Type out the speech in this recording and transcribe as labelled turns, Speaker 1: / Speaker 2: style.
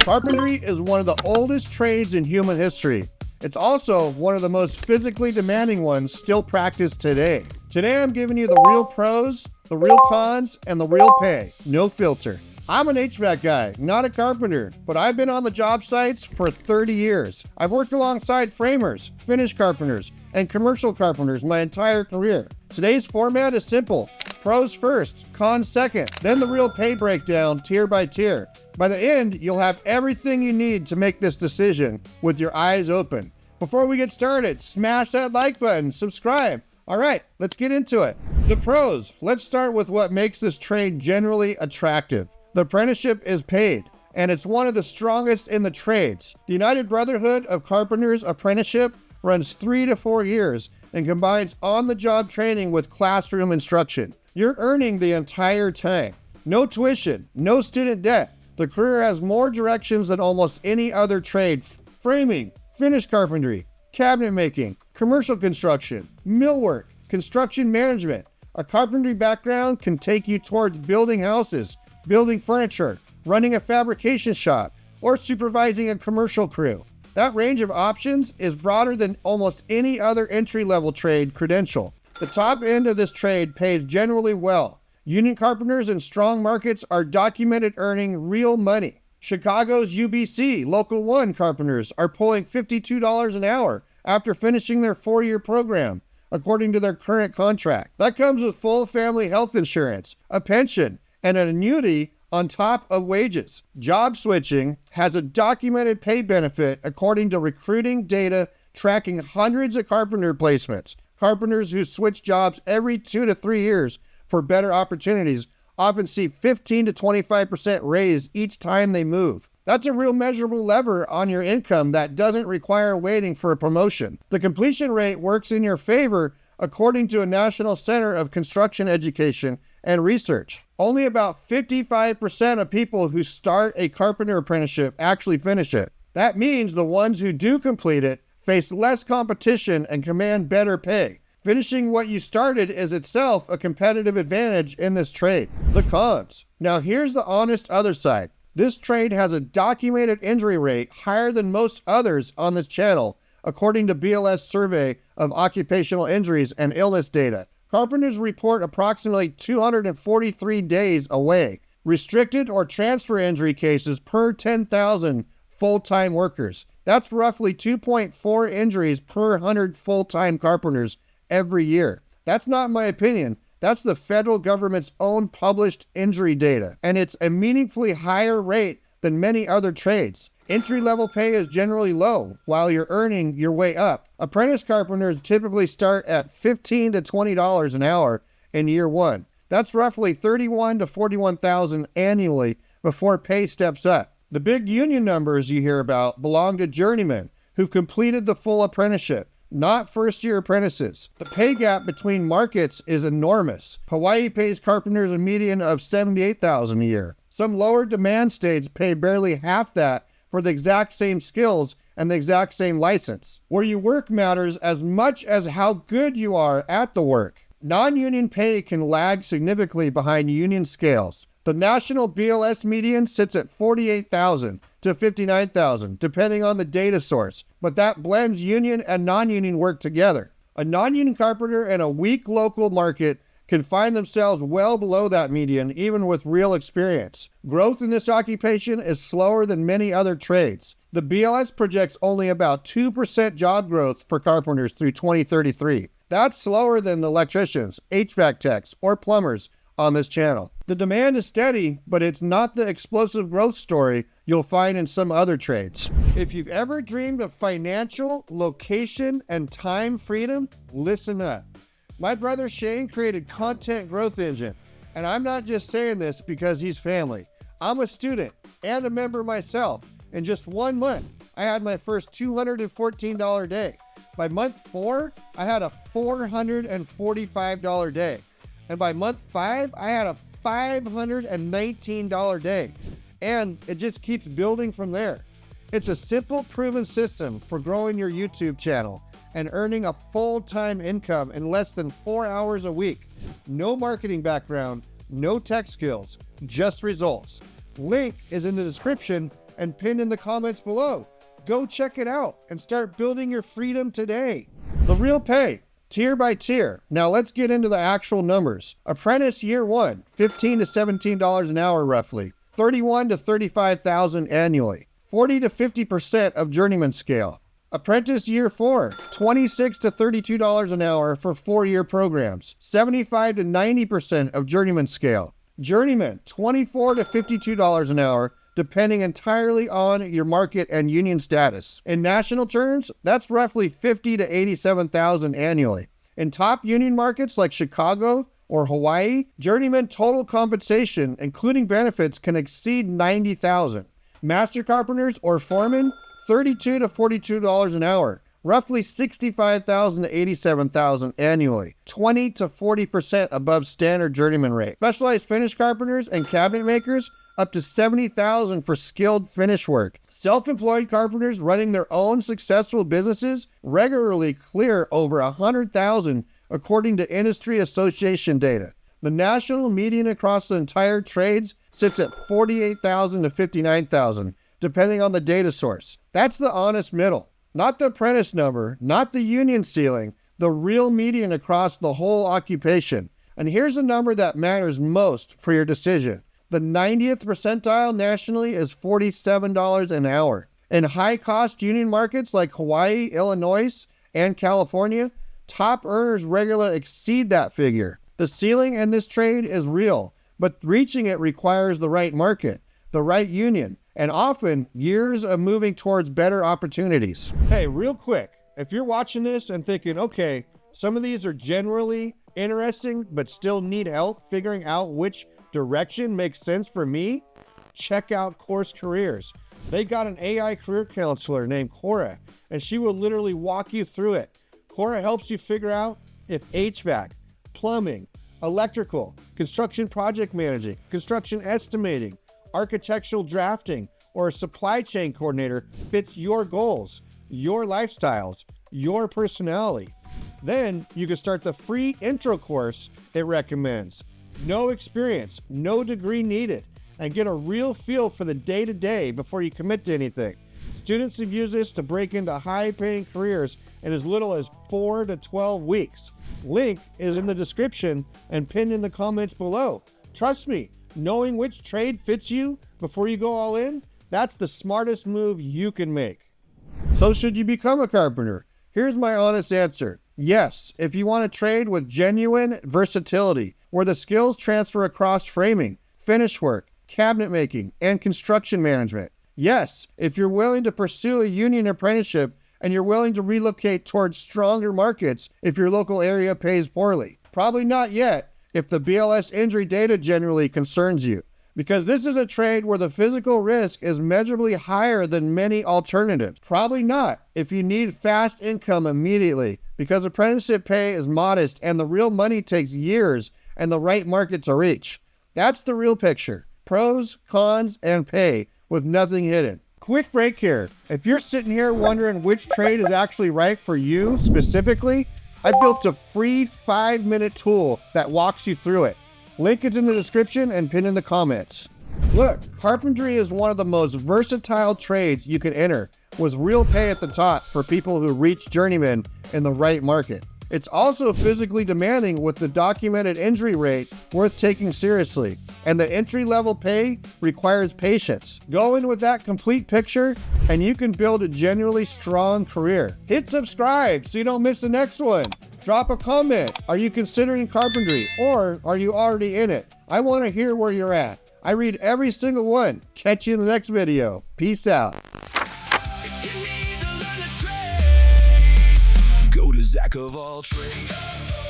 Speaker 1: Carpentry is one of the oldest trades in human history. It's also one of the most physically demanding ones still practiced today. Today I'm giving you the real pros, the real cons, and the real pay. No filter. I'm an HVAC guy, not a carpenter, but I've been on the job sites for 30 years. I've worked alongside framers, finish carpenters, and commercial carpenters my entire career. Today's format is simple. Pros first, cons second, then the real pay breakdown tier by tier. By the end, you'll have everything you need to make this decision with your eyes open. Before we get started, smash that like button, subscribe. All right, let's get into it. The pros. Let's start with what makes this trade generally attractive. The apprenticeship is paid, and it's one of the strongest in the trades. The United Brotherhood of Carpenters apprenticeship runs 3 to 4 years and combines on-the-job training with classroom instruction. You're earning the entire time. No tuition, no student debt. The career has more directions than almost any other trade. Framing, finish carpentry, cabinet making, commercial construction, millwork, construction management. A carpentry background can take you towards building houses, building furniture, running a fabrication shop, or supervising a commercial crew. That range of options is broader than almost any other entry-level trade credential. The top end of this trade pays generally well. Union carpenters in strong markets are documented earning real money. Chicago's UBC Local 1 carpenters are pulling $52 an hour after finishing their 4-year program, according to their current contract. That comes with full family health insurance, a pension, and an annuity on top of wages. Job switching has a documented pay benefit according to recruiting data tracking hundreds of carpenter placements. Carpenters who switch jobs every 2 to 3 years for better opportunities often see 15 to 25% raise each time they move. That's a real measurable lever on your income that doesn't require waiting for a promotion. The completion rate works in your favor according to a National Center of Construction Education and Research. Only about 55% of people who start a carpenter apprenticeship actually finish it. That means the ones who do complete it face less competition and command better pay. Finishing what you started is itself a competitive advantage in this trade. The cons. Now here's the honest other side. This trade has a documented injury rate higher than most others on this channel, according to BLS survey of occupational injuries and illness data. Carpenters report approximately 243 days away. Restricted or transfer injury cases per 10,000 full-time workers. That's roughly 2.4 injuries per 100 full-time carpenters every year. That's not my opinion. That's the federal government's own published injury data, and it's a meaningfully higher rate than many other trades. Entry-level pay is generally low, while you're earning your way up. Apprentice carpenters typically start at $15 to $20 an hour in year one. That's roughly $31,000 to $41,000 annually before pay steps up. The big union numbers you hear about belong to journeymen who've completed the full apprenticeship, not first-year apprentices. The pay gap between markets is enormous. Hawaii pays carpenters a median of $78,000 a year. Some lower demand states pay barely half that for the exact same skills and the exact same license. Where you work matters as much as how good you are at the work. Non-union pay can lag significantly behind union scales. The national BLS median sits at $48,000 to $59,000, depending on the data source, but that blends union and non-union work together. A non-union carpenter in a weak local market can find themselves well below that median, even with real experience. Growth in this occupation is slower than many other trades. The BLS projects only about 2% job growth for carpenters through 2033. That's slower than the electricians, HVAC techs, or plumbers on this channel. The demand is steady, but it's not the explosive growth story you'll find in some other trades. If you've ever dreamed of financial, location, and time freedom, listen up. My brother Shane created Content Growth Engine, and I'm not just saying this because he's family. I'm a student and a member myself. In just 1 month, I had my first $214 day. By month 4, I had a $445 day. And by month 5, I had a $519 day. And it just keeps building from there. It's a simple, proven system for growing your YouTube channel and earning a full-time income in less than 4 hours a week. No marketing background, no tech skills, just results. Link is in the description and pinned in the comments below. Go check it out and start building your freedom today. The real pay, tier by tier. Now let's get into the actual numbers. Apprentice year 1, $15 to $17 an hour roughly. $31,000 to $35,000 annually. 40 to 50% of journeyman scale. Apprentice year 4, $26 to $32 an hour for 4-year programs. 75 to 90% of journeyman scale. Journeyman, $24 to $52 an hour, depending entirely on your market and union status. In national terms, that's roughly $50,000 to $87,000 annually. In top union markets like Chicago or Hawaii, journeyman total compensation, including benefits, can exceed $90,000. Master carpenters or foremen, $32 to $42 an hour, roughly $65,000 to $87,000 annually, 20 to 40% above standard journeyman rate. Specialized finish carpenters and cabinet makers, up to $70,000 for skilled finish work. Self-employed carpenters running their own successful businesses regularly clear over $100,000 according to industry association data. The national median across the entire trades sits at $48,000 to $59,000, depending on the data source. That's the honest middle. Not the apprentice number, not the union ceiling, the real median across the whole occupation. And here's the number that matters most for your decision. The 90th percentile nationally is $47 an hour. In high-cost union markets like Hawaii, Illinois, and California, top earners regularly exceed that figure. The ceiling in this trade is real, but reaching it requires the right market, the right union, and often years of moving towards better opportunities. Hey, real quick, if you're watching this and thinking, okay, some of these are generally interesting, but still need help figuring out which direction makes sense for me, check out Course Careers. They got an AI career counselor named Coura, and she will literally walk you through it. Coura helps you figure out if HVAC, plumbing, electrical, construction project managing, construction estimating, architectural drafting, or a supply chain coordinator fits your goals, your lifestyles, your personality. Then you can start the free intro course it recommends. No experience, no degree needed, and get a real feel for the day-to-day before you commit to anything. Students have used this to break into high-paying careers in as little as 4 to 12 weeks. Link is in the description and pinned in the comments below. Trust me, knowing which trade fits you before you go all in, that's the smartest move you can make. So should you become a carpenter? Here's my honest answer. Yes, if you want to trade with genuine versatility, where the skills transfer across framing, finish work, cabinet making, and construction management. Yes, if you're willing to pursue a union apprenticeship and you're willing to relocate towards stronger markets if your local area pays poorly. Probably not yet if the BLS injury data generally concerns you, because this is a trade where the physical risk is measurably higher than many alternatives. Probably not if you need fast income immediately, because apprenticeship pay is modest and the real money takes years and the right market to reach. That's the real picture. Pros, cons, and pay with nothing hidden. Quick break here. If you're sitting here wondering which trade is actually right for you specifically, I built a free 5-minute tool that walks you through it. Link is in the description and pinned in the comments. Look, carpentry is one of the most versatile trades you can enter, with real pay at the top for people who reach journeyman in the right market. It's also physically demanding with the documented injury rate worth taking seriously, and the entry-level pay requires patience. Go in with that complete picture, and you can build a genuinely strong career. Hit subscribe so you don't miss the next one. Drop a comment. Are you considering carpentry, or are you already in it? I want to hear where you're at. I read every single one. Catch you in the next video. Peace out.
Speaker 2: Go to Jack of all trades.